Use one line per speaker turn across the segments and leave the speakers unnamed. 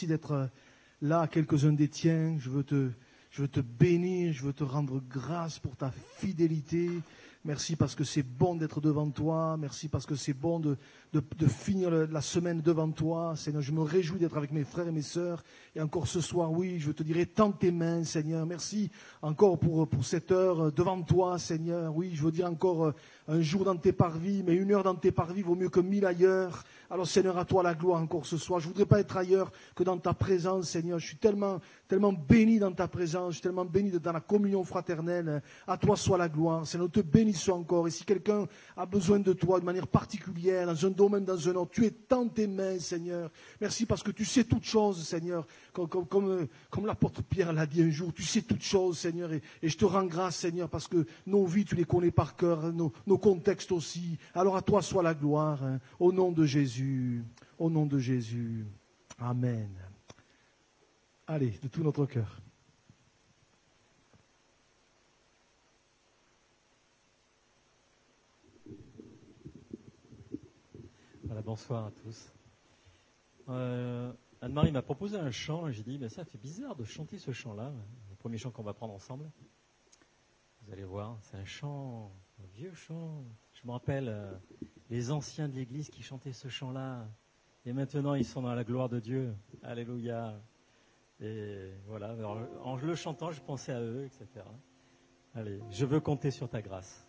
merci d'être là, quelques-uns des tiens. Je veux te bénir, je veux te rendre grâce pour ta fidélité. Merci parce que c'est bon d'être devant toi. Merci parce que c'est bon de finir la semaine devant toi. Seigneur, je me réjouis d'être avec mes frères et mes sœurs. Et encore ce soir, oui, je te dirai, tends tes mains, Seigneur. Merci encore pour cette heure devant toi, Seigneur. Oui, je veux dire encore un jour dans tes parvis, mais 1 heure dans tes parvis vaut mieux que 1000 ailleurs. Alors, Seigneur, à toi la gloire encore ce soir. Je ne voudrais pas être ailleurs que dans ta présence, Seigneur. Je suis tellement béni dans ta présence. Je suis tellement béni dans la communion fraternelle. À toi soit la gloire. Seigneur, nous te bénissons encore. Et si quelqu'un a besoin de toi de manière particulière, dans un domaine, dans un autre, tu es dans tes mains, Seigneur. Merci parce que tu sais toutes choses, Seigneur. Comme l'apôtre Pierre l'a dit un jour, tu sais toutes choses, Seigneur. Et je te rends grâce, Seigneur, parce que nos vies, tu les connais par cœur, nos contextes aussi. Alors à toi soit la gloire, hein, au nom de Jésus. Au nom de Jésus. Amen. Allez, de tout notre cœur.
Voilà, bonsoir à tous. Anne-Marie m'a proposé un chant et j'ai dit, mais ça fait bizarre de chanter ce chant-là, le premier chant qu'on va prendre ensemble. Vous allez voir, c'est un chant, un vieux chant. Je me rappelle les anciens de l'église qui chantaient ce chant-là. Et maintenant, ils sont dans la gloire de Dieu. Alléluia. Et voilà, alors, en le chantant, je pensais à eux, etc. Allez, je veux compter sur ta grâce.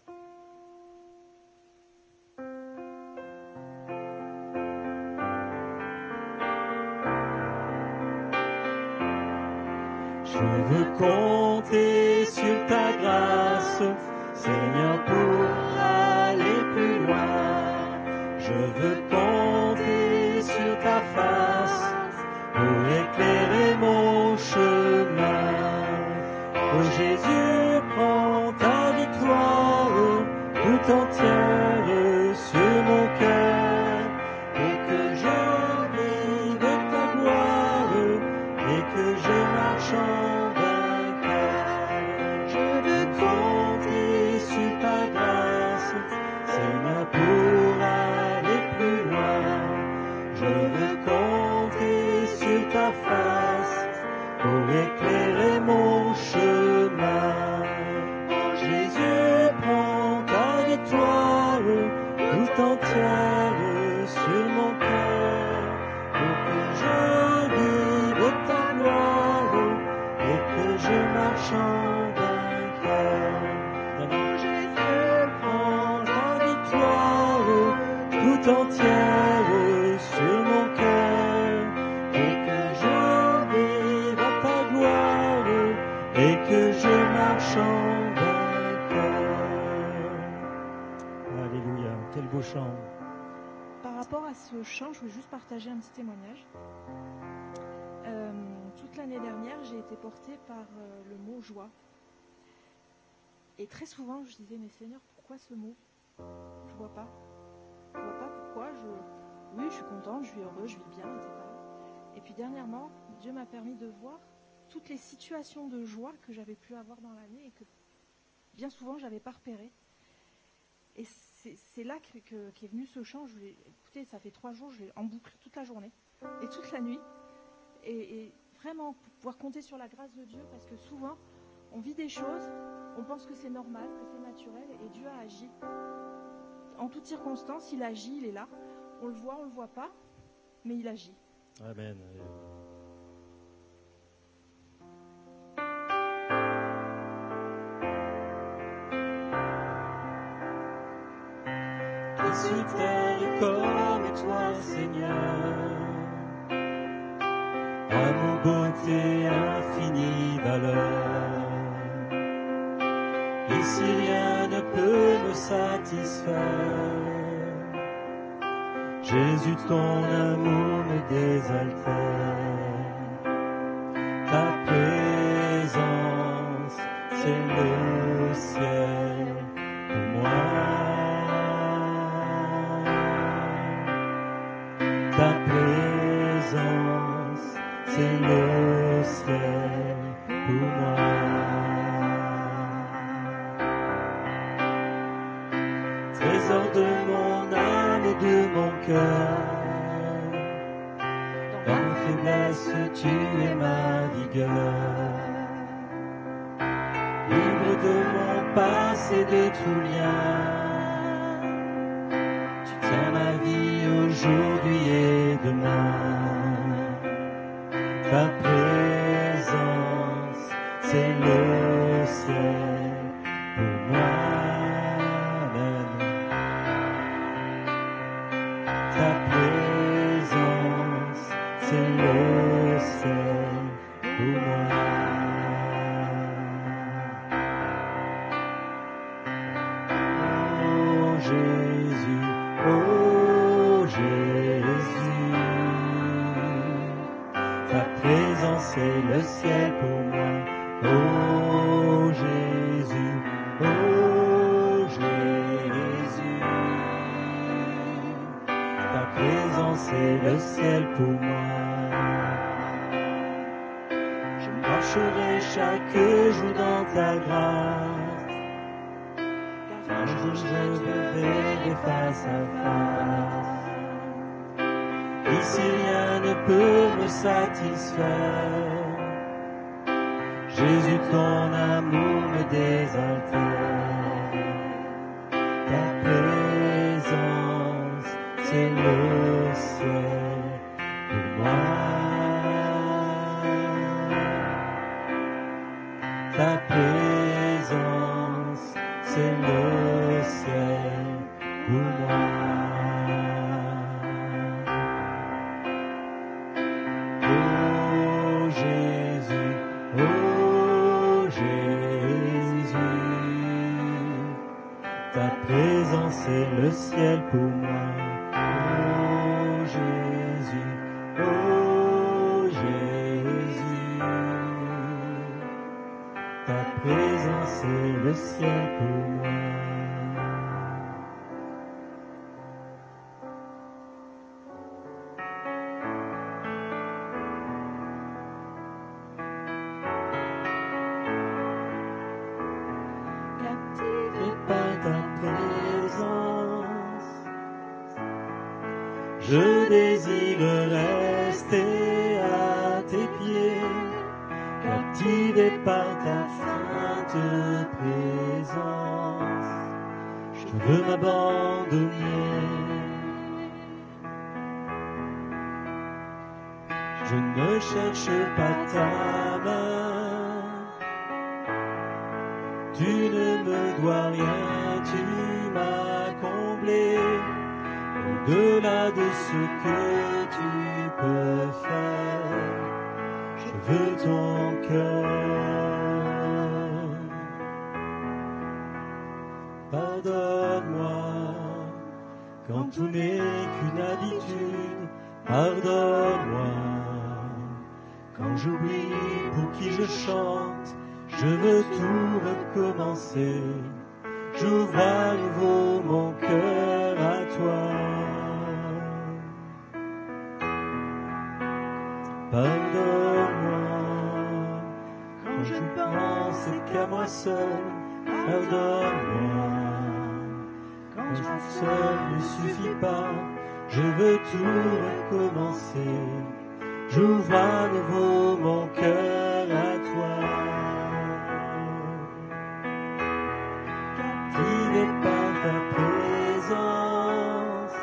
Je veux compter sur ta grâce, Seigneur, pour aller plus loin. Je veux compter sur ta face pour éclairer mon chemin. Oh Jésus, prends ta victoire tout entière sur mon cœur et que je vive ta gloire et que je marche en vainqueur. Je veux compter sur ta grâce, Seigneur, pour aller plus loin. Je veux compter sur ta face pour éclairer mon chemin. Oh Jésus, prends ta victoire tout entière sur mon cœur pour que je vive ta gloire et que je marche en vainqueur. Oh Jésus, prends ta victoire tout entière sur mon cœur et que je vive ta gloire et que je marche en vainqueur. Alléluia, quel beau chant.
Par rapport à ce chant, je voulais juste partager un petit témoignage. Toute l'année dernière, j'ai été portée par le mot joie. Et très souvent, je disais, mais Seigneur, pourquoi ce mot? Je vois pas. Je vois pas pourquoi. Oui, je suis contente, je suis heureuse, je vis bien, etc. Et puis dernièrement, Dieu m'a permis de voir toutes les situations de joie que j'avais pu avoir dans l'année et que bien souvent, je n'avais pas repérées. Et c'est là qu'est venu ce chant. Je l'ai écouté, ça fait 3 jours, je l'ai en boucle toute la journée et toute la nuit. Et vraiment, pour pouvoir compter sur la grâce de Dieu, parce que souvent, on vit des choses, on pense que c'est normal, que c'est naturel, et Dieu a agi. En toutes circonstances, il agit, il est là. On le voit pas, mais il agit.
Amen. Tout sur terre comme toi, Seigneur. Amour, beauté, infinie valeur. Ici rien ne peut me satisfaire. Jésus, ton amour me désaltère. Ta présence, c'est le ciel pour moi. Ta présence, c'est le ciel pour moi. Trésor de mon âme et de mon cœur, dans mes jeunesse, tu es ma vigueur. Libre de mon passé, de tout lien, tu tiens ma vie aujourd'hui et demain. Ta présence, c'est le ciel pour moi-même. Ta présence, c'est le ciel pour moi. Oh Jésus, oh Jésus, ta présence, c'est le ciel pour moi. Oh Jésus, oh Jésus, ta présence, c'est le ciel pour moi. Je marcherai chaque jour dans ta grâce, car un jour je te verrai face à face. Ici rien ne peut me satisfaire. Jésus, ton amour me désaltère. Ta présence, c'est le ciel pour moi. Ta présence, c'est le ciel pour moi. Oh Jésus, oh Jésus, ta présence, c'est le ciel pour moi. Oh Jésus, oh Jésus, ta présence, c'est le ciel pour moi. Captivé par ta présence, je désire rester à tes pieds. Captivé par ta sainte présence, je veux m'abandonner. Je ne cherche pas ta main, tu ne me dois rien, tu m'as comblé. Au-delà de ce que tu peux faire, je veux ton cœur. Pardonne-moi quand tout n'est qu'une habitude. Pardonne-moi quand j'oublie pour qui je chante. Je veux tout recommencer. J'ouvre à nouveau mon cœur à toi. Pardonne-moi quand je pense qu'à moi seul. Pardonne-moi quand je seul ne suffit pas. Je veux tout recommencer. J'ouvre à nouveau mon cœur à toi. Captivé par ta présence,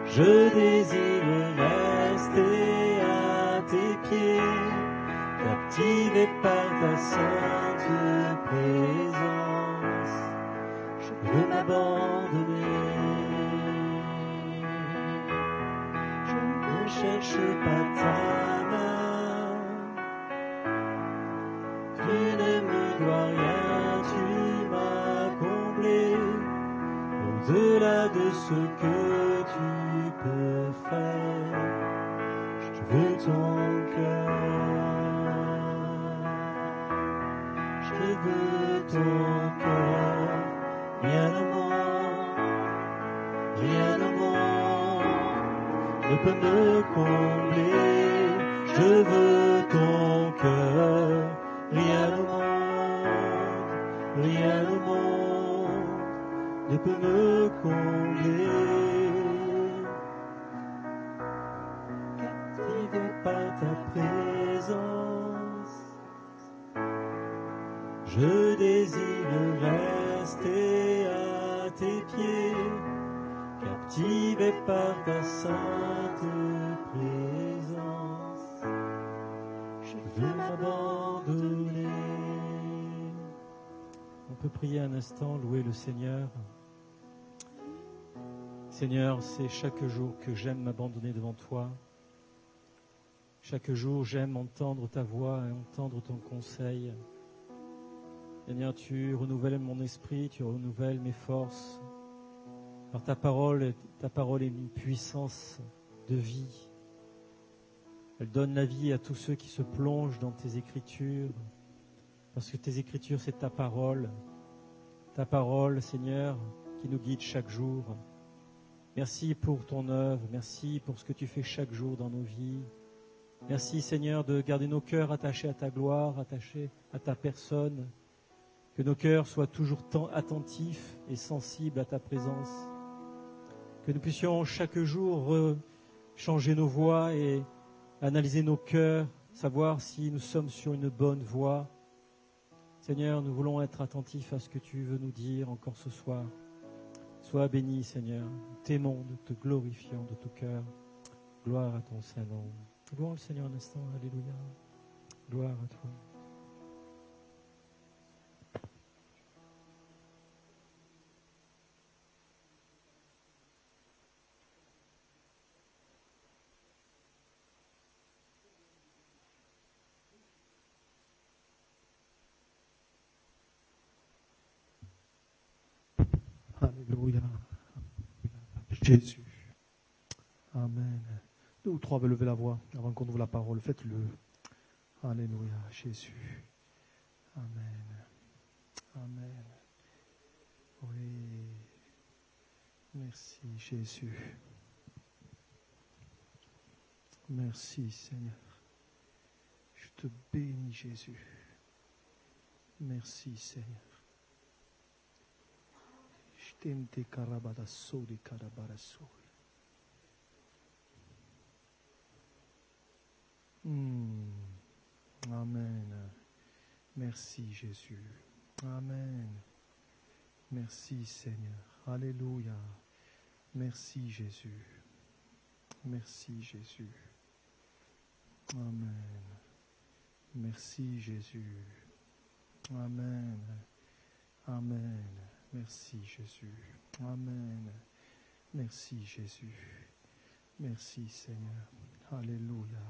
je désire rester à tes pieds. Captivé par ta sainte présence, je veux m'abandonner. Je ne cherche pas ta main, tu ne me dois rien, tu m'as comblé. Au-delà de ce que tu peux faire, je veux ton cœur. Je veux ton cœur, rien au monde, rien au monde ne peut me combler. Je veux ton cœur, rien au monde, rien au monde ne peut me combler. par ta présence. Je désire rester à tes pieds, captivé par ta sainte présence. Je veux m'abandonner. On peut prier un instant, louer le Seigneur. Seigneur, c'est chaque jour que j'aime m'abandonner devant toi. Chaque jour, j'aime entendre ta voix et entendre ton conseil. Seigneur, tu renouvelles mon esprit, tu renouvelles mes forces. Par ta parole est une puissance de vie. Elle donne la vie à tous ceux qui se plongent dans tes Écritures. Parce que tes Écritures, c'est ta parole. Ta parole, Seigneur, qui nous guide chaque jour. Merci pour ton œuvre. Merci pour ce que tu fais chaque jour dans nos vies. Merci, Seigneur, de garder nos cœurs attachés à ta gloire, attachés à ta personne. Que nos cœurs soient toujours attentifs et sensibles à ta présence. Que nous puissions chaque jour changer nos voies et analyser nos cœurs, savoir si nous sommes sur une bonne voie. Seigneur, nous voulons être attentifs à ce que tu veux nous dire encore ce soir. Sois béni, Seigneur. Nous t'aimons, nous te glorifions de tout cœur. Gloire à ton Saint-Nom. Louons le Seigneur un instant. Alléluia. Gloire à toi.
Alléluia. Jésus. Amen. Deux ou trois veulent lever la voix avant qu'on ouvre la parole. Faites-le. Alléluia. Jésus. Amen. Amen. Oui. Merci Jésus. Merci Seigneur. Je te bénis Jésus. Merci Seigneur. Tente karabadaso de karabaraso. Amen. Merci Jésus. Amen. Merci Seigneur. Alléluia. Merci Jésus. Merci Jésus. Amen. Merci Jésus. Amen. Amen. Merci Jésus. Amen. Merci Jésus. Merci Seigneur. Alléluia.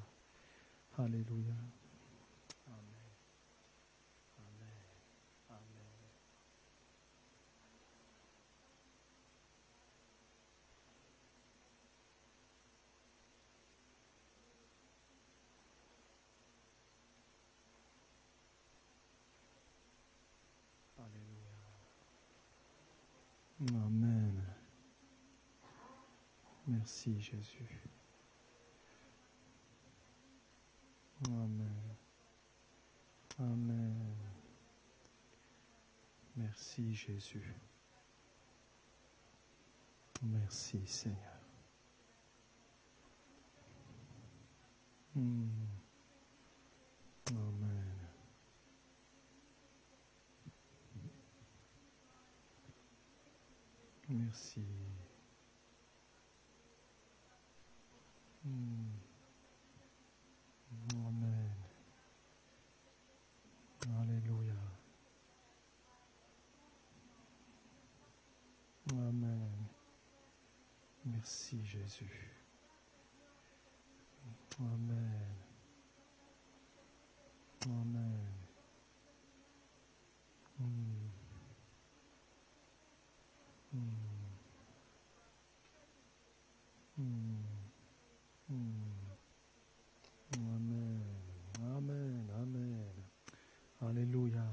Alléluia. Amen. Amen. Amen. Alléluia. Amen. Merci Jésus. Amen. Amen. Merci Jésus. Merci Seigneur. Amen. Merci. Amen. Alléluia. Amen. Merci Jésus. Amen. Amen. Amen. Amen. Amen. Alléluia.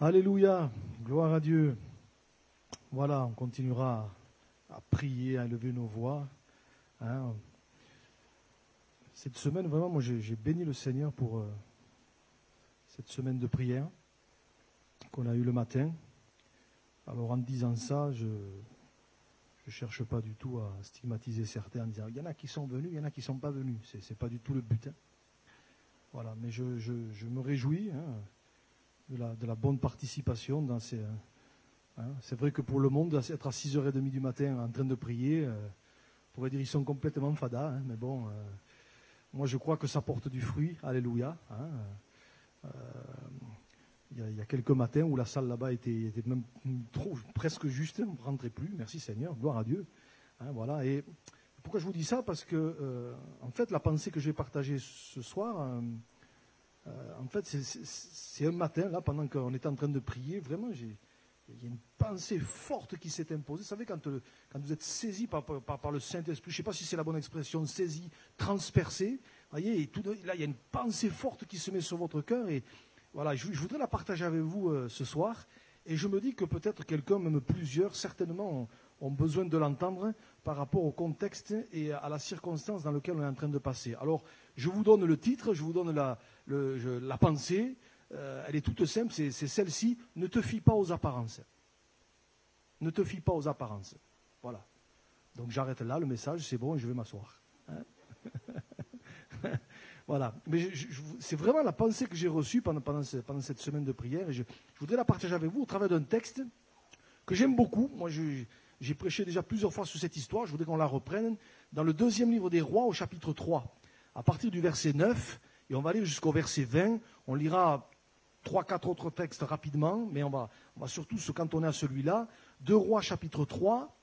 Alléluia. Gloire à Dieu. Voilà, on continuera à prier, à élever nos voix. Hein. Cette semaine, vraiment, moi, j'ai béni le Seigneur pour cette semaine de prière qu'on a eue le matin. Alors, en disant ça, je ne cherche pas du tout à stigmatiser certains en disant il y en a qui sont venus, il y en a qui ne sont pas venus. Ce n'est pas du tout le but. Hein. Voilà, mais je me réjouis de la bonne participation dans ces... C'est vrai que pour le monde, être à 6h30 du matin en train de prier, on pourrait dire qu'ils sont complètement fadas, mais bon, moi je crois que ça porte du fruit, alléluia. Il y a quelques matins où la salle là-bas était même presque juste, on ne rentrait plus, merci Seigneur, gloire à Dieu. Voilà. Et pourquoi je vous dis ça? Parce que, en fait, la pensée que je vais partager ce soir, en fait, c'est un matin, là, pendant qu'on était en train de prier, vraiment, il y a une pensée forte qui s'est imposée. Vous savez, quand vous êtes saisi par le Saint-Esprit, je ne sais pas si c'est la bonne expression, saisi, transpercé, voyez, et là, il y a une pensée forte qui se met sur votre cœur. Et voilà, je voudrais la partager avec vous ce soir. Et je me dis que peut-être quelqu'un, même plusieurs, certainement, ont besoin de l'entendre par rapport au contexte et à la circonstance dans laquelle on est en train de passer. Alors, je vous donne le titre, je vous donne la pensée. Elle est toute simple, c'est celle-ci. Ne te fie pas aux apparences. Ne te fie pas aux apparences. Voilà. Donc j'arrête là, le message, c'est bon, je vais m'asseoir. Voilà. Mais c'est vraiment la pensée que j'ai reçue pendant cette semaine de prière. Et je voudrais la partager avec vous au travers d'un texte que j'aime beaucoup. Moi, j'ai prêché déjà plusieurs fois sur cette histoire. Je voudrais qu'on la reprenne dans le 2e livre des Rois, au chapitre 3, à partir du verset 9. Et on va aller jusqu'au verset 20. On lira 3-4 autres textes rapidement, mais on va surtout se cantonner à celui-là. 2 Rois, chapitre 3,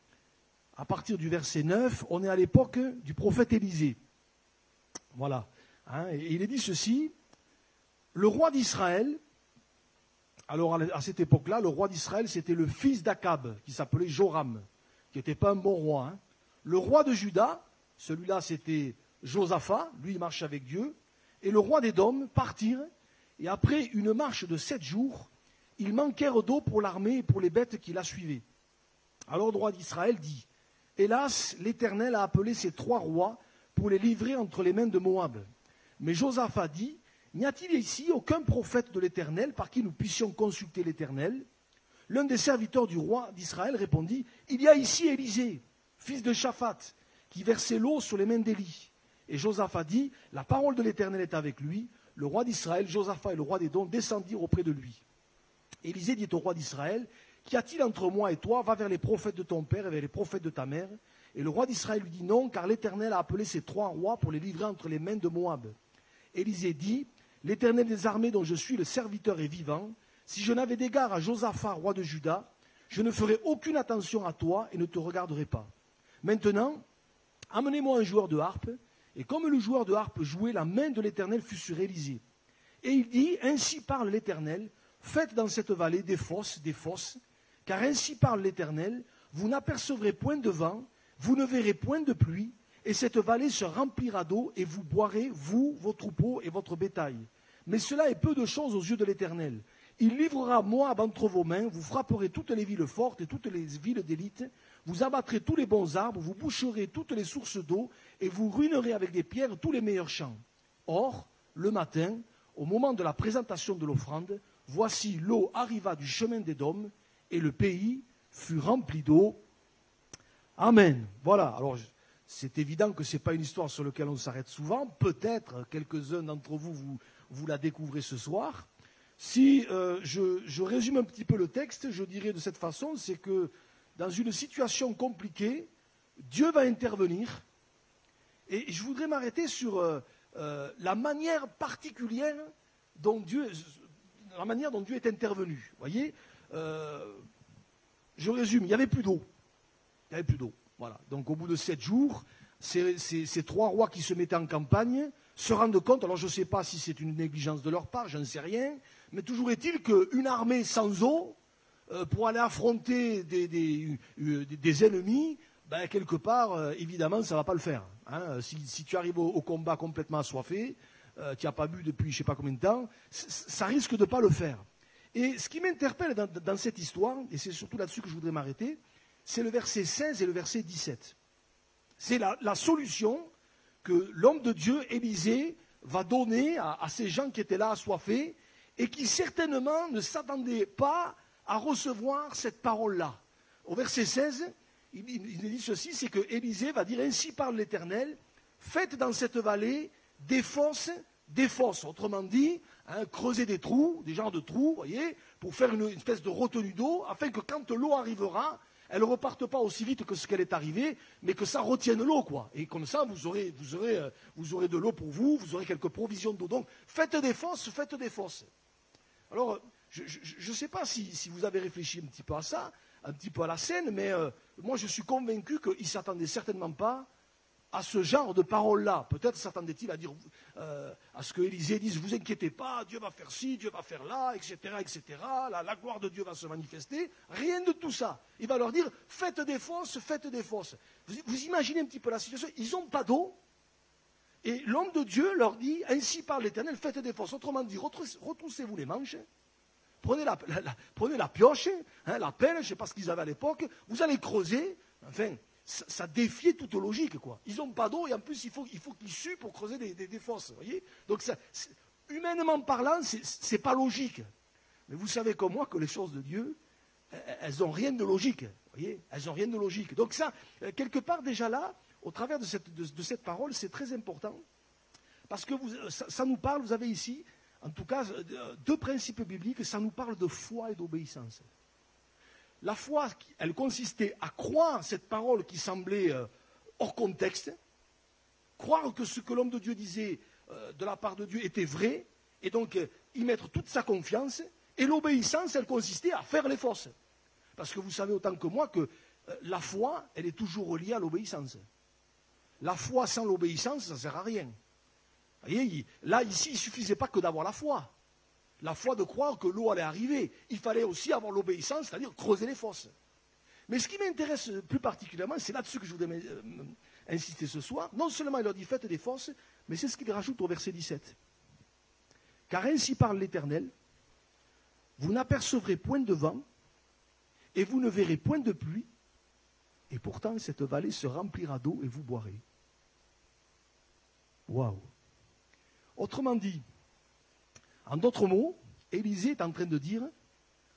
à partir du verset 9. On est à l'époque du prophète Élisée. Voilà. Et il est dit ceci, le roi d'Israël, alors à cette époque-là, le roi d'Israël, c'était le fils d'Akab, qui s'appelait Joram, qui n'était pas un bon roi. Le roi de Juda, celui-là, c'était Josaphat, lui, il marche avec Dieu, et le roi d'Édom partirent, et après une marche de 7 jours, ils manquèrent d'eau pour l'armée et pour les bêtes qui la suivaient. Alors le roi d'Israël dit, hélas, l'Éternel a appelé ces 3 rois pour les livrer entre les mains de Moab. Mais Josaphat dit, n'y a-t-il ici aucun prophète de l'Éternel par qui nous puissions consulter l'Éternel? L'un des serviteurs du roi d'Israël répondit, il y a ici Élisée, fils de Shaphat, qui versait l'eau sur les mains d'Élie. Et Josaphat dit, la parole de l'Éternel est avec lui. Le roi d'Israël, Josaphat et le roi d'Édom descendirent auprès de lui. Élisée dit au roi d'Israël, qu'y a-t-il entre moi et toi? Va vers les prophètes de ton père et vers les prophètes de ta mère. Et le roi d'Israël lui dit non, car l'Éternel a appelé ces 3 rois pour les livrer entre les mains de Moab. Élisée dit, l'Éternel des armées dont je suis le serviteur est vivant. Si je n'avais d'égard à Josaphat, roi de Juda, je ne ferais aucune attention à toi et ne te regarderai pas. Maintenant, amenez-moi un joueur de harpe. Et comme le joueur de harpe jouait, la main de l'Éternel fut sur Élisée. Et il dit, ainsi parle l'Éternel, faites dans cette vallée des fosses, car ainsi parle l'Éternel, vous n'apercevrez point de vent, vous ne verrez point de pluie, et cette vallée se remplira d'eau, et vous boirez, vous, vos troupeaux et votre bétail. Mais cela est peu de choses aux yeux de l'Éternel. Il livrera Moab entre vos mains, vous frapperez toutes les villes fortes et toutes les villes d'élite, vous abattrez tous les bons arbres, vous boucherez toutes les sources d'eau, et vous ruinerez avec des pierres tous les meilleurs champs. Or, le matin, au moment de la présentation de l'offrande, voici l'eau arriva du chemin d'Édom, et le pays fut rempli d'eau. Amen. Voilà, alors c'est évident que ce n'est pas une histoire sur laquelle on s'arrête souvent. Peut-être quelques-uns d'entre vous la découvrez ce soir. Si je résume un petit peu le texte, je dirais de cette façon, c'est que dans une situation compliquée, Dieu va intervenir. Et je voudrais m'arrêter sur la manière particulière dont Dieu est intervenu. Vous voyez, je résume, il n'y avait plus d'eau. Il n'y avait plus d'eau. Voilà. Donc au bout de 7 jours, ces 3 rois qui se mettaient en campagne se rendent compte, alors je ne sais pas si c'est une négligence de leur part, je ne sais rien, mais toujours est-il qu'une armée sans eau, pour aller affronter des ennemis, ben, quelque part, évidemment, ça ne va pas le faire. Hein. Si tu arrives au combat complètement assoiffé, tu n'as pas bu depuis je ne sais pas combien de temps, ça risque de ne pas le faire. Et ce qui m'interpelle dans cette histoire, et c'est surtout là-dessus que je voudrais m'arrêter, c'est le verset 16 et le verset 17. C'est la solution que l'homme de Dieu, Élisée, va donner à ces gens qui étaient là assoiffés et qui certainement ne s'attendaient pas à recevoir cette parole-là. Au verset 16, il dit ceci, c'est que Élisée va dire, ainsi parle l'Éternel, faites dans cette vallée des fosses, autrement dit, creuser des trous, des genres de trous, voyez, pour faire une espèce de retenue d'eau, afin que quand l'eau arrivera, elle ne reparte pas aussi vite que ce qu'elle est arrivée, mais que ça retienne l'eau, quoi. Et comme ça, vous aurez de l'eau pour vous, vous aurez quelques provisions d'eau. Donc, faites des fosses. Alors, je ne sais pas si vous avez réfléchi un petit peu à ça, un petit peu à la scène, mais moi, je suis convaincu qu'il ne s'attendait certainement pas à ce genre de paroles-là. Peut-être s'attendait-il à dire, à ce que Élisée dise, vous inquiétez pas, Dieu va faire ci, Dieu va faire là, etc., etc. La gloire de Dieu va se manifester. Rien de tout ça. Il va leur dire, faites des fosses. Vous imaginez un petit peu la situation. Ils n'ont pas d'eau. Et l'homme de Dieu leur dit, ainsi parle l'Éternel, faites des fosses. Autrement dit, retroussez-vous les manches. Prenez la pioche, la pelle, je ne sais pas ce qu'ils avaient à l'époque. Vous allez creuser. Enfin, ça défiait toute logique, quoi. Ils n'ont pas d'eau et en plus, il faut qu'ils suent pour creuser des fosses, voyez. Donc, humainement parlant, c'est pas logique. Mais vous savez comme moi que les choses de Dieu, elles n'ont rien de logique, voyez. Elles n'ont rien de logique. Donc ça, quelque part déjà là, au travers de cette parole, c'est très important. Parce que ça nous parle, vous avez ici, en tout cas, deux principes bibliques, ça nous parle de foi et d'obéissance. La foi, elle consistait à croire cette parole qui semblait hors contexte, croire que ce que l'homme de Dieu disait de la part de Dieu était vrai, et donc y mettre toute sa confiance, et l'obéissance, elle consistait à faire les fosses. Parce que vous savez autant que moi que la foi, elle est toujours reliée à l'obéissance. La foi sans l'obéissance, ça ne sert à rien. Vous voyez, là, ici, il ne suffisait pas que d'avoir la foi. La foi de croire que l'eau allait arriver. Il fallait aussi avoir l'obéissance, c'est-à-dire creuser les fosses. Mais ce qui m'intéresse plus particulièrement, c'est là-dessus que je voudrais insister ce soir. Non seulement il leur dit faites des fosses, mais c'est ce qu'il rajoute au verset 17. Car ainsi parle l'Éternel, vous n'apercevrez point de vent, et vous ne verrez point de pluie, et pourtant cette vallée se remplira d'eau et vous boirez. Waouh! Autrement dit, en d'autres mots, Élisée est en train de dire,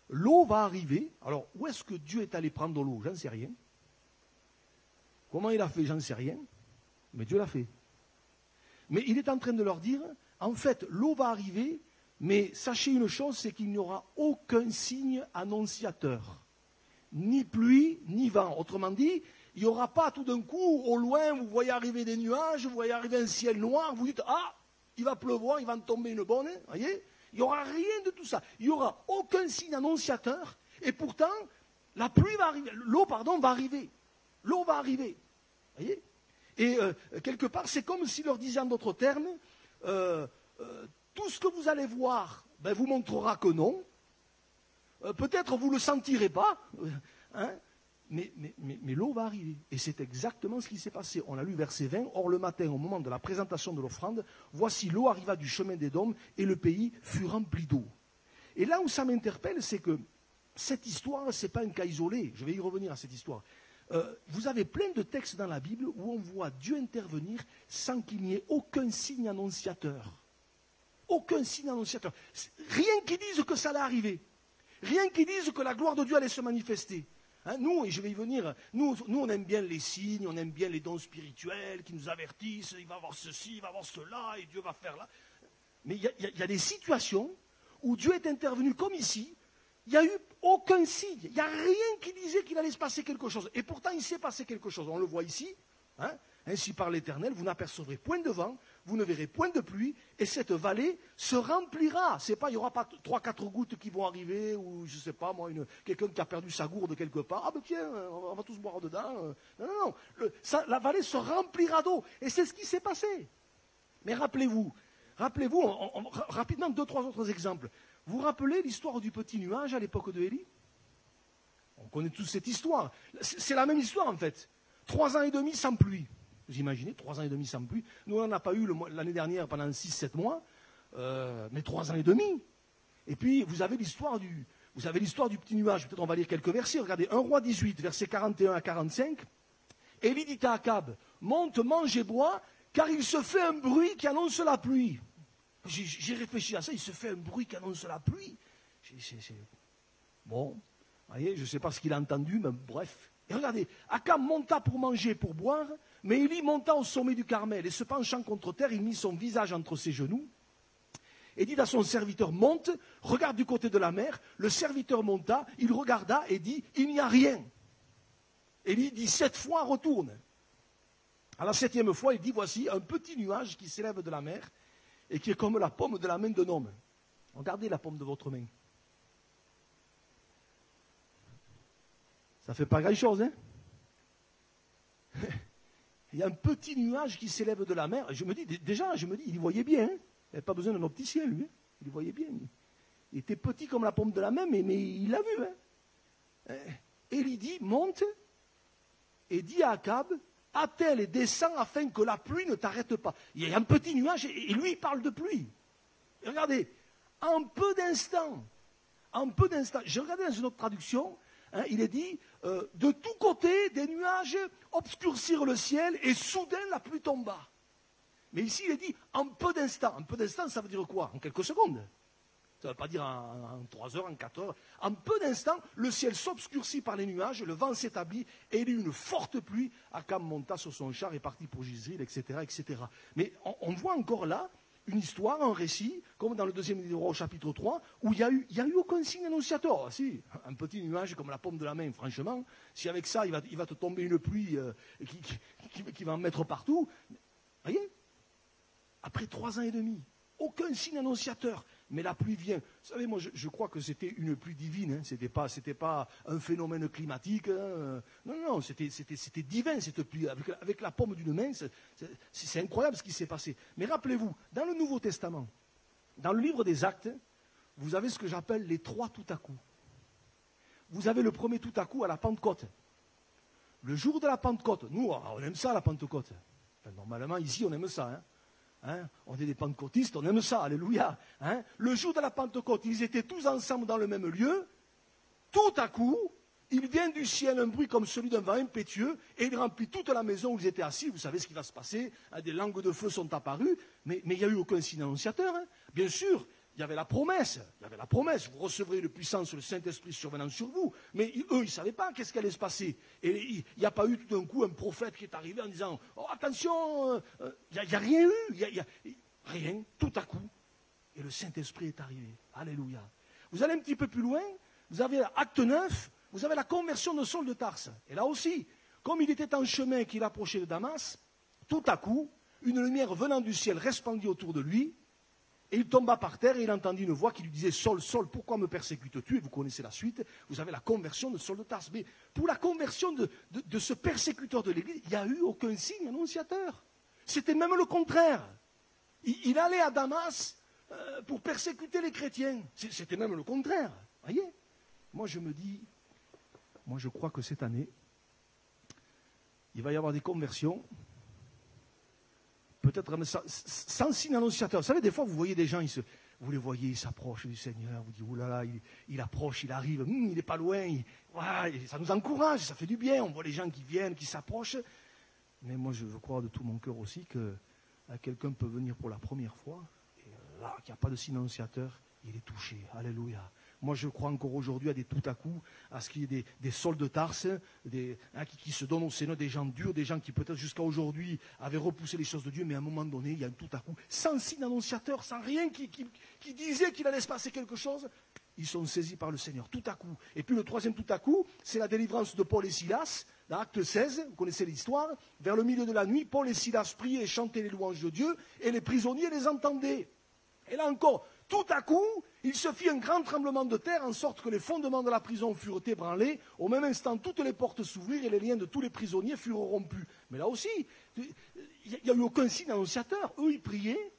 l'eau va arriver. Alors, où est-ce que Dieu est allé prendre l'eau? J'en sais rien. Comment il a fait? J'en sais rien. Mais Dieu l'a fait. Mais il est en train de leur dire, en fait, l'eau va arriver, mais sachez une chose, c'est qu'il n'y aura aucun signe annonciateur. Ni pluie, ni vent. Autrement dit, il n'y aura pas tout d'un coup, au loin, vous voyez arriver des nuages, vous voyez arriver un ciel noir, vous dites, ah, il va pleuvoir, il va en tomber une bonne, voyez? Il n'y aura rien de tout ça. Il n'y aura aucun signe annonciateur. Et pourtant, la pluie va arriver. L'eau, va arriver. L'eau va arriver. Voyez? Et quelque part, c'est comme s'il leur disait en d'autres termes, tout ce que vous allez voir vous montrera que non. Peut-être vous ne le sentirez pas. Mais l'eau va arriver. Et c'est exactement ce qui s'est passé. On a lu verset 20. Or le matin, au moment de la présentation de l'offrande, voici l'eau arriva du chemin d'Édom et le pays fut rempli d'eau. Et là où ça m'interpelle, c'est que cette histoire, ce n'est pas un cas isolé. Je vais y revenir à cette histoire. Vous avez plein de textes dans la Bible où on voit Dieu intervenir sans qu'il n'y ait aucun signe annonciateur. Aucun signe annonciateur. Rien qui dise que ça allait arriver. Rien qui dise que la gloire de Dieu allait se manifester. Nous, et je vais y venir, nous on aime bien les signes, on aime bien les dons spirituels qui nous avertissent, il va y avoir ceci, il va y avoir cela, et Dieu va faire là. Mais il y a des situations où Dieu est intervenu comme ici, il n'y a eu aucun signe, il n'y a rien qui disait qu'il allait se passer quelque chose. Et pourtant, il s'est passé quelque chose, on le voit ici. Ainsi parle l'Éternel, vous n'apercevrez point de vent, vous ne verrez point de pluie, et cette vallée se remplira. Il n'y aura pas 3-4 gouttes qui vont arriver, ou je ne sais pas moi, quelqu'un qui a perdu sa gourde quelque part. Ah ben tiens, on va tous boire dedans. Non. La vallée se remplira d'eau. Et c'est ce qui s'est passé. Mais rappelez-vous, rapidement 2-3 autres exemples. Vous vous rappelez l'histoire du petit nuage à l'époque de Élie? On connaît tous cette histoire. C'est la même histoire en fait. 3 ans et demi sans pluie. Vous imaginez, 3 ans et demi sans pluie. Nous, on n'en a pas eu l'année dernière pendant 6-7 mois, mais 3 ans et demi. Et puis, vous avez l'histoire du petit nuage. Peut-être on va lire quelques versets. Regardez, 1 Roi 18, versets 41 à 45. Élie dit à Akab, monte, mange et bois, car il se fait un bruit qui annonce la pluie. J'ai réfléchi à ça, il se fait un bruit qui annonce la pluie. Bon, vous voyez, je ne sais pas ce qu'il a entendu, mais bref. Et regardez, Akab monta pour manger, pour boire, mais Élie monta au sommet du Carmel, et se penchant contre terre, il mit son visage entre ses genoux, et dit à son serviteur, monte, regarde du côté de la mer. Le serviteur monta, il regarda et dit, il n'y a rien. Élie dit 7 fois, retourne. À la 7e fois, il dit, voici un petit nuage qui s'élève de la mer, et qui est comme la paume de la main d'un homme. Regardez la paume de votre main. Ça ne fait pas grand-chose, hein? Il y a un petit nuage qui s'élève de la mer. Et je me dis, il y voyait bien. Hein? Il n'avait pas besoin d'un opticien, lui. Hein? Il y voyait bien. Il était petit comme la paume de la main, mais il l'a vu. Hein? Élie dit, monte, et dit à Akab, attelle et descends afin que la pluie ne t'arrête pas. Il y a un petit nuage, et lui, il parle de pluie. Et regardez, en peu d'instants, j'ai regardé dans une autre traduction, hein, il est dit, de tous côtés, des nuages obscurcirent le ciel et soudain la pluie tomba. Mais ici, il est dit en peu d'instants. En peu d'instants, ça veut dire quoi? En quelques secondes. Ça ne veut pas dire en 3 heures, en 4 heures. En peu d'instants, le ciel s'obscurcit par les nuages, le vent s'établit et il y a eu une forte pluie. Akab monta sur son char et partit pour Jizril, etc., etc. Mais on voit encore là une histoire, un récit, comme dans le 2e livre des Rois au chapitre 3, où il n'y a eu aucun signe annonciateur. Ah, si, un petit nuage comme la paume de la main, franchement, si avec ça, il va te tomber une pluie qui va en mettre partout. Voyez? Après 3 ans et demi, aucun signe annonciateur, mais la pluie vient. Vous savez, moi, je crois que c'était une pluie divine, hein. C'était pas un phénomène climatique. Hein. Non, c'était divin, cette pluie. Avec la paume d'une main, c'est incroyable ce qui s'est passé. Mais rappelez-vous, dans le Nouveau Testament, dans le livre des Actes, vous avez ce que j'appelle les 3 tout à coup. Vous avez le premier tout à coup à la Pentecôte. Le jour de la Pentecôte, nous, on aime ça, la Pentecôte. Enfin, normalement, ici, on aime ça, hein. Hein, on est des pentecôtistes, on aime ça, alléluia. Hein. Le jour de la Pentecôte, ils étaient tous ensemble dans le même lieu. Tout à coup, il vient du ciel un bruit comme celui d'un vent impétueux et il remplit toute la maison où ils étaient assis. Vous savez ce qui va se passer, hein, des langues de feu sont apparues, mais il n'y a eu aucun signe annonciateur. Hein. Bien sûr, il y avait la promesse, vous recevrez une puissance, le Saint-Esprit survenant sur vous. Mais eux, ils ne savaient pas qu'est-ce qui allait se passer. Et il n'y a pas eu tout d'un coup un prophète qui est arrivé en disant « Oh, attention, il n'y a rien eu, rien, tout à coup. » Et le Saint-Esprit est arrivé. Alléluia. Vous allez un petit peu plus loin, vous avez Acte 9, vous avez la conversion de Saul de Tarse. Et là aussi, comme il était en chemin et qu'il approchait de Damas, tout à coup, une lumière venant du ciel resplendit autour de lui. Et il tomba par terre et il entendit une voix qui lui disait « Saul, Saul, pourquoi me persécutes-tu » Et vous connaissez la suite, vous avez la conversion de Saul de Tarse. Mais pour la conversion de ce persécuteur de l'Église, il n'y a eu aucun signe annonciateur. C'était même le contraire. Il allait à Damas pour persécuter les chrétiens. C'était même le contraire. Voyez? Moi je me dis, je crois que cette année, il va y avoir des conversions. Peut-être sans signe annonciateur. Vous savez, des fois, vous voyez des gens, vous les voyez, ils s'approchent du Seigneur. Vous dites, oulala, il approche, il arrive, il n'est pas loin. Voilà, ça nous encourage, ça fait du bien. On voit les gens qui viennent, qui s'approchent. Mais moi, je crois de tout mon cœur aussi que quelqu'un peut venir pour la première fois. Et là, qu'il n'y a pas de signe annonciateur, il est touché. Alléluia. Moi, je crois encore aujourd'hui à des tout à coup, à ce qu'il y ait des Sauls de Tarse, qui se donnent au Seigneur, des gens durs, des gens qui peut-être jusqu'à aujourd'hui avaient repoussé les choses de Dieu, mais à un moment donné, il y a un tout à coup, sans signe annonciateur, sans rien qui disait qu'il allait se passer quelque chose, ils sont saisis par le Seigneur, tout à coup. Et puis le troisième tout à coup, c'est la délivrance de Paul et Silas, dans Acte 16, vous connaissez l'histoire, vers le milieu de la nuit, Paul et Silas priaient et chantaient les louanges de Dieu, et les prisonniers les entendaient. Et là encore, tout à coup, il se fit un grand tremblement de terre, en sorte que les fondements de la prison furent ébranlés. Au même instant, toutes les portes s'ouvrirent et les liens de tous les prisonniers furent rompus. Mais là aussi, il n'y a eu aucun signe annonciateur. Eux, ils priaient,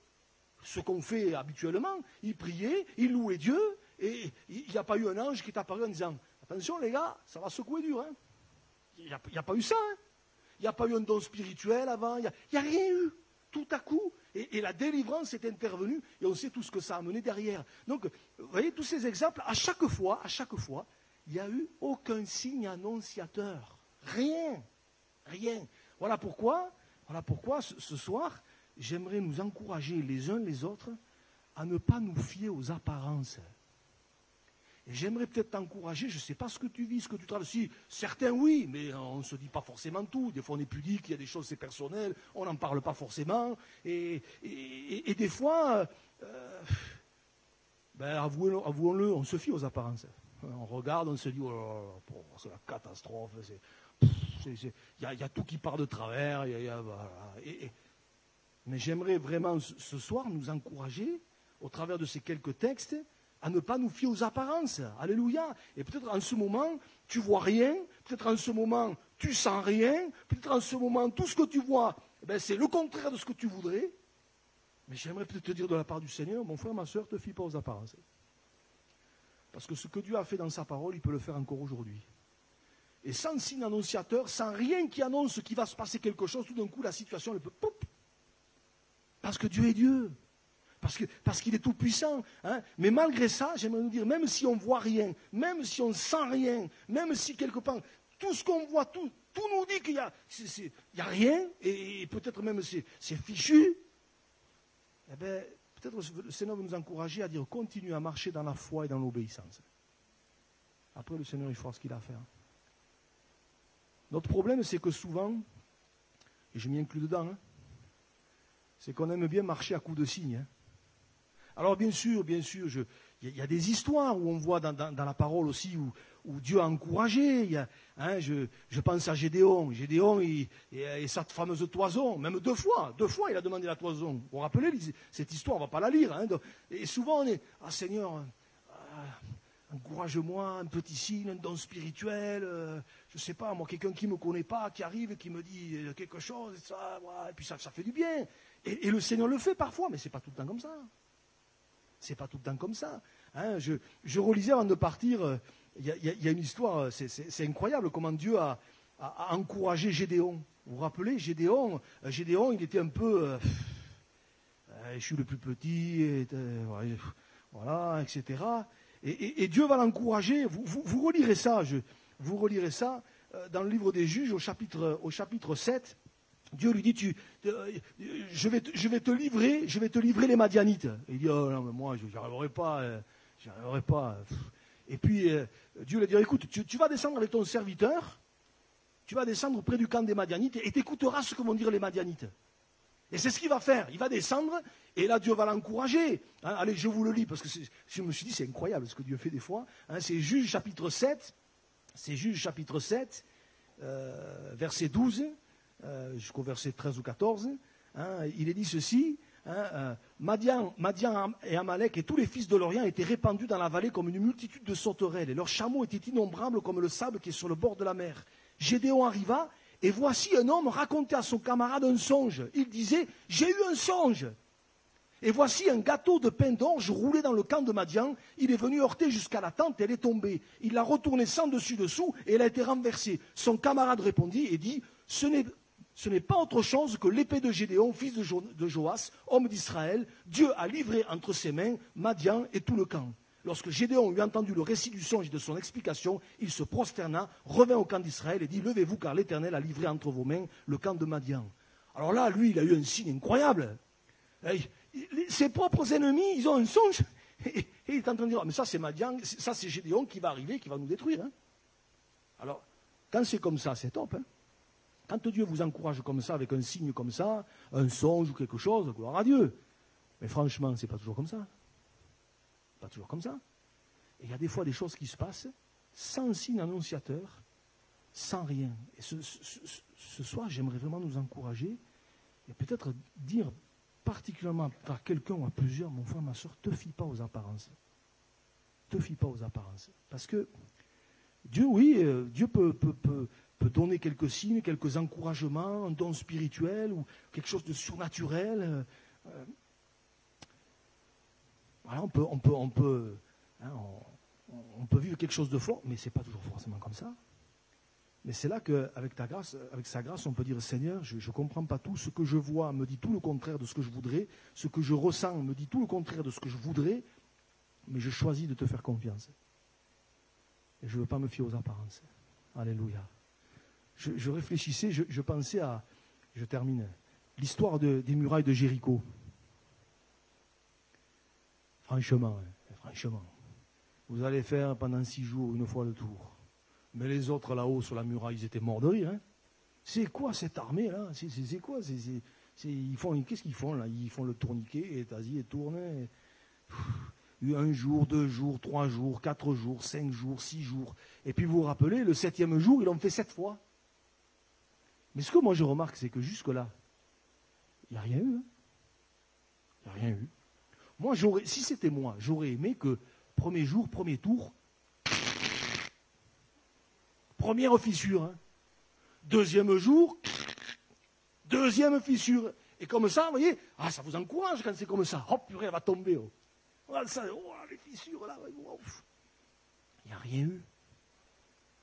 ce qu'on fait habituellement. Ils priaient, ils louaient Dieu, et il n'y a pas eu un ange qui est apparu en disant « Attention les gars, ça va secouer dur. Hein. » Il n'y a pas eu ça. Hein. Il n'y a pas eu un don spirituel avant. Il n'y a rien eu. Tout à coup, et la délivrance est intervenue, et on sait tout ce que ça a amené derrière. Donc, vous voyez, tous ces exemples, à chaque fois, il n'y a eu aucun signe annonciateur. Rien. Voilà pourquoi ce soir, j'aimerais nous encourager les uns les autres à ne pas nous fier aux apparences. Et j'aimerais peut-être t'encourager, je ne sais pas ce que tu vis, ce que tu travailles. Si, certains oui, mais on ne se dit pas forcément tout. Des fois on est pudique, il y a des choses, c'est personnel, on n'en parle pas forcément. Et des fois, avouons-le, on se fie aux apparences. On regarde, on se dit, oh là là, c'est la catastrophe. Il y a tout qui part de travers. Voilà. Mais j'aimerais vraiment ce soir nous encourager, au travers de ces quelques textes, à ne pas nous fier aux apparences. Alléluia. Et peut-être en ce moment, tu ne vois rien. Peut-être en ce moment, tu sens rien. Peut-être en ce moment, tout ce que tu vois, c'est le contraire de ce que tu voudrais. Mais j'aimerais peut-être te dire de la part du Seigneur, mon frère, ma soeur, ne te fie pas aux apparences. Parce que ce que Dieu a fait dans sa parole, il peut le faire encore aujourd'hui. Et sans signe annonciateur, sans rien qui annonce qu'il va se passer quelque chose, tout d'un coup, la situation, elle peut... Poup, parce que Dieu est Dieu. Parce qu'il est tout puissant. Hein. Mais malgré ça, j'aimerais nous dire, même si on ne voit rien, même si on ne sent rien, même si quelque part, tout ce qu'on voit, tout nous dit qu'il n'y a rien, et peut-être même c'est fichu, eh bien, peut-être le Seigneur veut nous encourager à dire, continue à marcher dans la foi et dans l'obéissance. Après, le Seigneur, il fera ce qu'il a à faire. Notre problème, c'est que souvent, et je m'y inclus dedans, c'est qu'on aime bien marcher à coups de signes. Hein. Alors bien sûr, il y a des histoires où on voit dans la parole aussi où Dieu a encouragé. Je pense à Gédéon. Gédéon et cette fameuse toison, même deux fois il a demandé la toison. Vous vous rappelez cette histoire, on ne va pas la lire. Hein, et souvent on est, Seigneur, encourage-moi, un petit signe, un don spirituel, je ne sais pas, moi, quelqu'un qui ne me connaît pas, qui arrive et qui me dit quelque chose, et puis ça fait du bien. Et le Seigneur le fait parfois, mais ce n'est pas tout le temps comme ça. C'est pas tout le temps comme ça. Hein, je relisais avant de partir, il y a une histoire, c'est incroyable comment Dieu a encouragé Gédéon. Vous vous rappelez, Gédéon, il était un peu, je suis le plus petit, voilà, etc. Et Dieu va l'encourager. Vous relirez ça, dans le livre des Juges au chapitre 7. Dieu lui dit, je vais te livrer les Madianites. Il dit, oh non, mais moi, je n'y arriverai pas. Et puis, Dieu lui dit, écoute, tu vas descendre avec ton serviteur, tu vas descendre près du camp des Madianites, et tu écouteras ce que vont dire les Madianites. Et c'est ce qu'il va faire. Il va descendre, et là, Dieu va l'encourager. Hein, allez, je vous le lis, parce que je me suis dit, c'est incroyable ce que Dieu fait des fois. Hein, c'est Juges chapitre 7, verset 12, jusqu'au verset 13 ou 14, hein, il est dit ceci, hein, Madian et Amalek et tous les fils de l'Orient étaient répandus dans la vallée comme une multitude de sauterelles, et leurs chameaux étaient innombrables comme le sable qui est sur le bord de la mer. Gédéon arriva, et voici un homme racontait à son camarade un songe. Il disait, j'ai eu un songe. Et voici un gâteau de pain d'orge roulé dans le camp de Madian. Il est venu heurter jusqu'à la tente, elle est tombée. Il l'a retournée sans dessus-dessous, et elle a été renversée. Son camarade répondit et dit, ce n'est pas autre chose que l'épée de Gédéon, fils de Joas, homme d'Israël. Dieu a livré entre ses mains Madian et tout le camp. Lorsque Gédéon eut entendu le récit du songe et de son explication, il se prosterna, revint au camp d'Israël et dit, levez-vous car l'Éternel a livré entre vos mains le camp de Madian. Alors là, lui, il a eu un signe incroyable. Ses propres ennemis, ils ont un songe. Et il est en train de dire, mais ça c'est Madian, ça c'est Gédéon qui va arriver, qui va nous détruire. Hein. Alors, quand c'est comme ça, c'est top. Hein. Quand Dieu vous encourage comme ça, avec un signe comme ça, un songe ou quelque chose, gloire à Dieu. Mais franchement, c'est pas toujours comme ça. Pas toujours comme ça. Et il y a des fois des choses qui se passent sans signe annonciateur, sans rien. Et ce soir, j'aimerais vraiment nous encourager et peut-être dire particulièrement par quelqu'un ou à plusieurs, mon frère, ma soeur, te fie pas aux apparences. Te fie pas aux apparences. Parce que Dieu, oui, Dieu peut donner quelques signes, quelques encouragements, un don spirituel ou quelque chose de surnaturel. Voilà, on peut vivre quelque chose de fort, mais ce n'est pas toujours forcément comme ça. Mais c'est là qu'avec ta grâce, avec sa grâce, on peut dire, Seigneur, je ne comprends pas tout, ce que je vois me dit tout le contraire de ce que je voudrais, ce que je ressens me dit tout le contraire de ce que je voudrais, mais je choisis de te faire confiance. Et je ne veux pas me fier aux apparences. Alléluia. Je réfléchissais, je pensais à, je termine, l'histoire des murailles de Jéricho. Franchement. vous allez faire pendant 6 jours une fois le tour. Mais les autres là-haut sur la muraille, ils étaient morts de rire. Hein. C'est quoi cette armée-là? C'est quoi? Qu'est-ce qu'ils font là? Ils font le tourniquet, et vas-y, et tournent. Et... 1 jour, 2 jours, 3 jours, 4 jours, 5 jours, 6 jours. Et puis vous vous rappelez, le 7e jour, ils l'ont fait 7 fois. Mais ce que moi je remarque, c'est que jusque-là, il n'y a rien eu. Hein. Il n'y a rien eu. Moi, si c'était moi, j'aurais aimé que premier jour, premier tour, première fissure. Hein. 2e jour, 2e fissure. Et comme ça, vous voyez, ça vous encourage quand c'est comme ça. Hop, purée, elle va tomber. Oh. Voilà, ça, les fissures là. Il n'y a rien eu.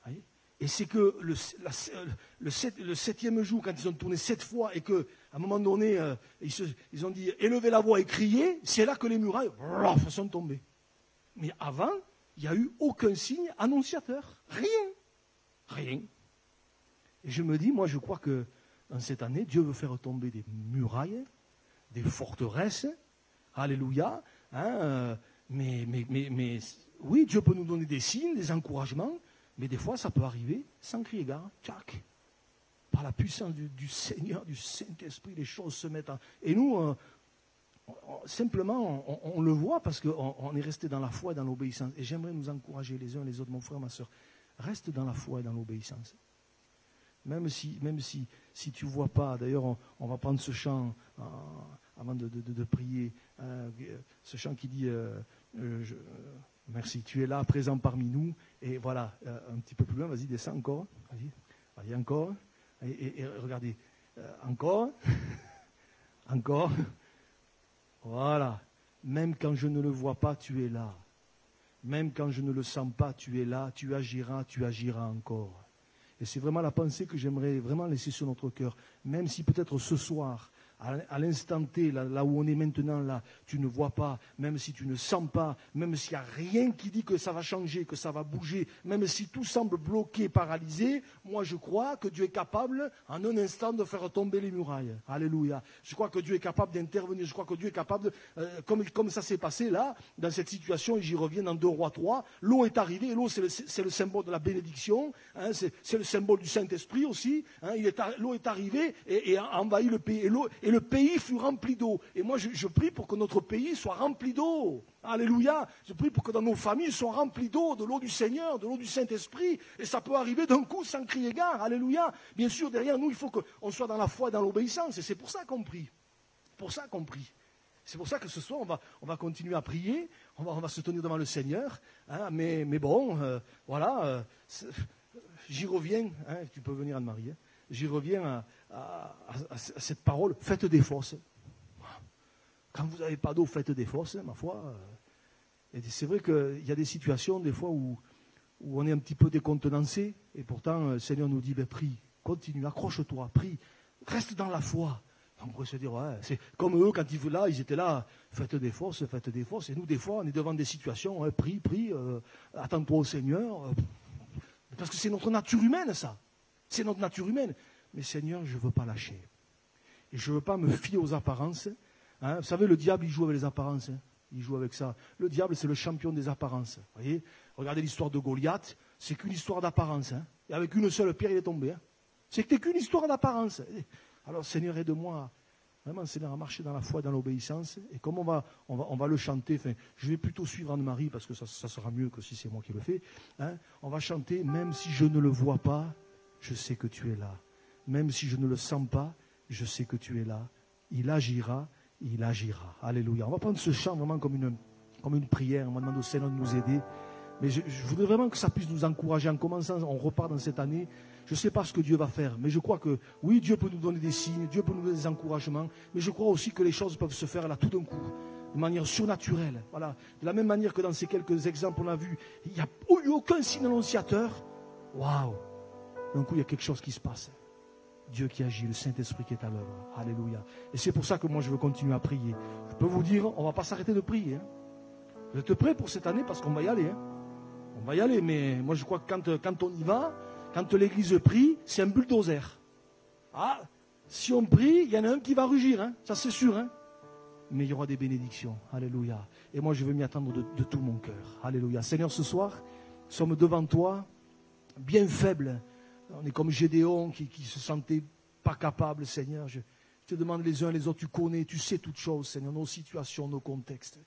Voyez. Et c'est que le 7e jour, quand ils ont tourné 7 fois et qu'à un moment donné, ils ont dit élevez la voix et criez, c'est là que les murailles sont tombées. Mais avant, il n'y a eu aucun signe annonciateur. Rien. Et je me dis, moi je crois que dans cette année, Dieu veut faire tomber des murailles, des forteresses. Alléluia. Hein, mais oui, Dieu peut nous donner des signes, des encouragements, mais des fois ça peut arriver sans crier gare. Tchac. Par la puissance du Seigneur, du Saint-Esprit, les choses se mettent en... Et nous, simplement, on le voit parce qu'on est resté dans la foi et dans l'obéissance. Et j'aimerais nous encourager les uns les autres, mon frère, ma soeur. Reste dans la foi et dans l'obéissance. Même si tu ne vois pas, d'ailleurs, on va prendre ce chant avant de prier, ce chant qui dit merci, tu es là, présent parmi nous. Et voilà, un petit peu plus loin, vas-y, descends encore. Vas-y, encore. Et regardez, encore. Encore. Voilà. Même quand je ne le vois pas, tu es là. Même quand je ne le sens pas, tu es là, tu agiras encore. Et c'est vraiment la pensée que j'aimerais vraiment laisser sur notre cœur. Même si peut-être ce soir, à l'instant T, là où on est maintenant, là, tu ne vois pas, même si tu ne sens pas, même s'il n'y a rien qui dit que ça va changer, que ça va bouger, même si tout semble bloqué, paralysé, moi je crois que Dieu est capable, en un instant, de faire tomber les murailles. Alléluia. Je crois que Dieu est capable d'intervenir, je crois que Dieu est capable, comme ça s'est passé là, dans cette situation, et j'y reviens dans 2 Rois 3, l'eau est arrivée, et l'eau c'est le symbole de la bénédiction, hein, c'est le symbole du Saint-Esprit aussi, hein, l'eau est arrivée et a envahi le pays, et le pays fut rempli d'eau. Et moi, je prie pour que notre pays soit rempli d'eau. Alléluia. Je prie pour que dans nos familles soient remplies d'eau, de l'eau du Seigneur, de l'eau du Saint-Esprit. Et ça peut arriver d'un coup sans crier gare. Alléluia. Bien sûr, derrière nous, il faut qu'on soit dans la foi et dans l'obéissance. Et c'est pour ça qu'on prie. C'est pour ça que ce soir, on va continuer à prier. On va se tenir devant le Seigneur. Hein, mais bon, voilà. J'y reviens. Hein, tu peux venir, Anne-Marie. Hein. J'y reviens à cette parole, faites des fosses. Quand vous n'avez pas d'eau, faites des fosses, ma foi. Et c'est vrai qu'il y a des situations, des fois, où on est un petit peu décontenancé, et pourtant, le Seigneur nous dit, prie, continue, accroche-toi, prie, reste dans la foi. On pourrait se dire, ouais, c'est comme eux, quand ils étaient là, faites des fosses, et nous, des fois, on est devant des situations, prie, attends-toi au Seigneur, parce que c'est notre nature humaine, ça. C'est notre nature humaine. Mais Seigneur, je ne veux pas lâcher. Et je ne veux pas me fier aux apparences. Hein. Vous savez, le diable, il joue avec les apparences. Hein. Il joue avec ça. Le diable, c'est le champion des apparences. Vous voyez, regardez l'histoire de Goliath. C'est qu'une histoire d'apparence. Hein. Et avec une seule pierre, il est tombé. Hein. C'était qu'une histoire d'apparence. Alors, Seigneur, aide-moi. Vraiment, Seigneur, à marcher dans la foi et dans l'obéissance. Et comme on va le chanter, enfin, je vais plutôt suivre Anne-Marie, parce que ça sera mieux que si c'est moi qui le fais. Hein. On va chanter, même si je ne le vois pas, je sais que tu es là. Même si je ne le sens pas, je sais que tu es là. Il agira. Alléluia. On va prendre ce chant vraiment comme une prière. On va demander au Seigneur de nous aider. Mais je voudrais vraiment que ça puisse nous encourager. En commençant, on repart dans cette année. Je ne sais pas ce que Dieu va faire, mais je crois que, oui, Dieu peut nous donner des signes, Dieu peut nous donner des encouragements, mais je crois aussi que les choses peuvent se faire là tout d'un coup, de manière surnaturelle. Voilà. De la même manière que dans ces quelques exemples, on a vu, il n'y a eu aucun signe annonciateur. Waouh! D'un coup, il y a quelque chose qui se passe. Dieu qui agit, le Saint-Esprit qui est à l'œuvre. Alléluia. Et c'est pour ça que moi, je veux continuer à prier. Je peux vous dire, on ne va pas s'arrêter de prier. Hein. Vous êtes prêts pour cette année parce qu'on va y aller. Hein. On va y aller, mais moi, je crois que quand on y va, quand l'Église prie, c'est un bulldozer. Ah, si on prie, il y en a un qui va rugir. Hein. Ça, c'est sûr. Hein. mais il y aura des bénédictions. Alléluia. Et moi, je veux m'y attendre de tout mon cœur. Alléluia. Seigneur, ce soir, nous sommes devant toi, bien faibles. On est comme Gédéon qui se sentait pas capable, Seigneur. Je te demande les uns les autres, tu connais, tu sais toutes choses, Seigneur, nos situations, nos contextes.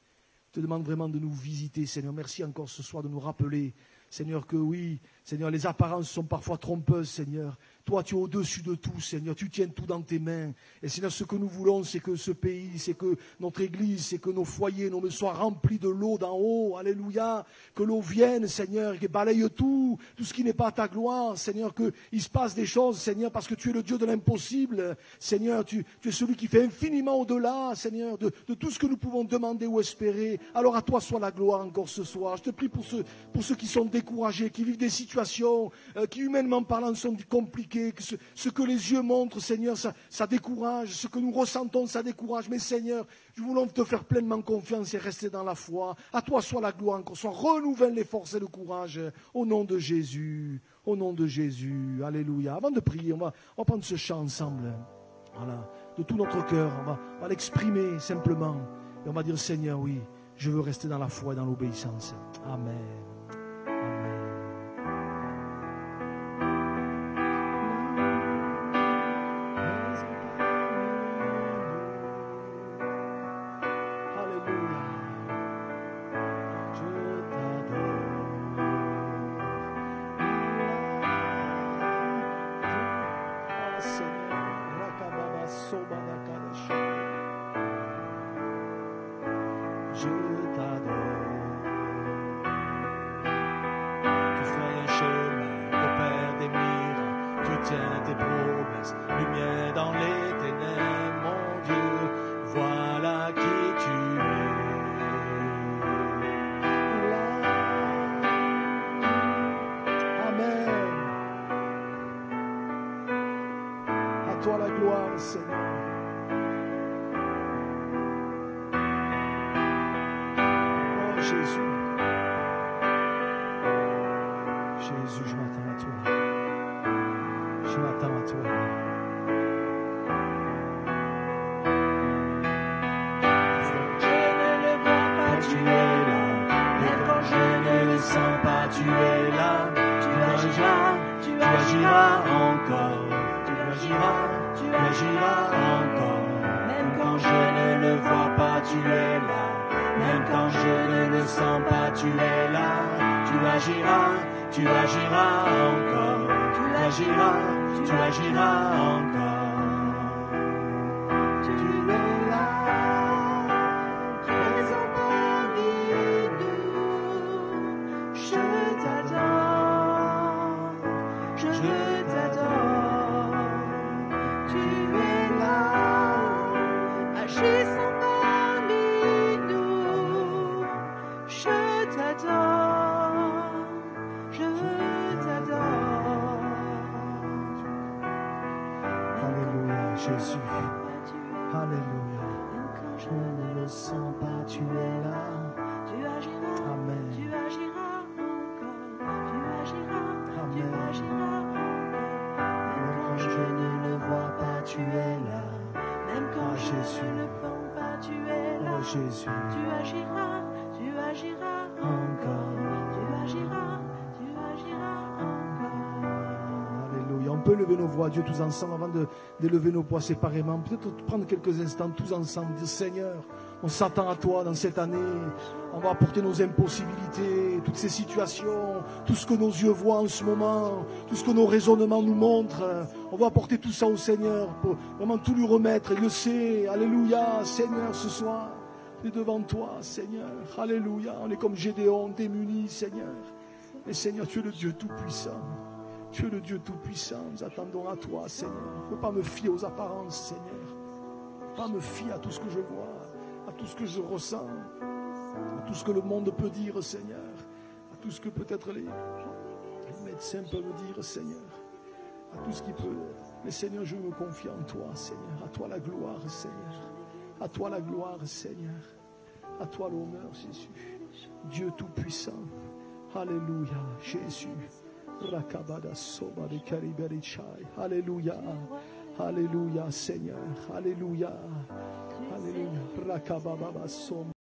Je te demande vraiment de nous visiter, Seigneur. Merci encore ce soir de nous rappeler, Seigneur, que oui, Seigneur, les apparences sont parfois trompeuses, Seigneur. Toi, tu es au-dessus de tout, Seigneur. Tu tiens tout dans tes mains. Et Seigneur, ce que nous voulons, c'est que ce pays, c'est que notre église, c'est que nos foyers, nos maisons soient remplis de l'eau d'en haut. Alléluia. Que l'eau vienne, Seigneur, et balaye tout ce qui n'est pas à ta gloire, Seigneur. Qu'il se passe des choses, Seigneur, parce que tu es le Dieu de l'impossible. Seigneur, tu es celui qui fait infiniment au-delà, Seigneur, de tout ce que nous pouvons demander ou espérer. Alors à toi soit la gloire encore ce soir. Je te prie pour ceux qui sont découragés, qui vivent des situations qui, humainement parlant, sont compliquées. Que ce que les yeux montrent, Seigneur, ça décourage. Ce que nous ressentons, ça décourage. Mais Seigneur, nous voulons te faire pleinement confiance et rester dans la foi. À toi soit la gloire encore. Soit renouvelle les forces et le courage. Au nom de Jésus. Au nom de Jésus. Alléluia. Avant de prier, on va prendre ce chant ensemble. Voilà. De tout notre cœur. On va l'exprimer simplement. Et on va dire, Seigneur, oui, je veux rester dans la foi et dans l'obéissance. Amen. Dieu tous ensemble avant d'élever nos poids séparément, peut-être prendre quelques instants tous ensemble, dire Seigneur, on s'attend à toi dans cette année, on va apporter nos impossibilités, toutes ces situations, tout ce que nos yeux voient en ce moment, tout ce que nos raisonnements nous montrent, on va apporter tout ça au Seigneur pour vraiment tout lui remettre, il le sait, alléluia, Seigneur, ce soir, on est devant toi, Seigneur, alléluia, on est comme Gédéon, démunis, Seigneur, et Seigneur, tu es le Dieu tout-puissant. Tu es le Dieu tout-puissant, nous attendons à toi, Seigneur. Je ne peux pas me fier aux apparences, Seigneur. Je ne peux pas me fier à tout ce que je vois, à tout ce que je ressens, à tout ce que le monde peut dire, Seigneur, à tout ce que peut-être les médecins peuvent dire, Seigneur, à tout ce qui peut. Mais Seigneur, je me confie en toi, Seigneur. À toi la gloire, Seigneur. À toi la gloire, Seigneur. À toi l'honneur, Jésus. Dieu tout-puissant. Alléluia, Jésus. Alléluia, Alléluia Seigneur, Alléluia,
Seigneur.
Alléluia. Rakabababa, som.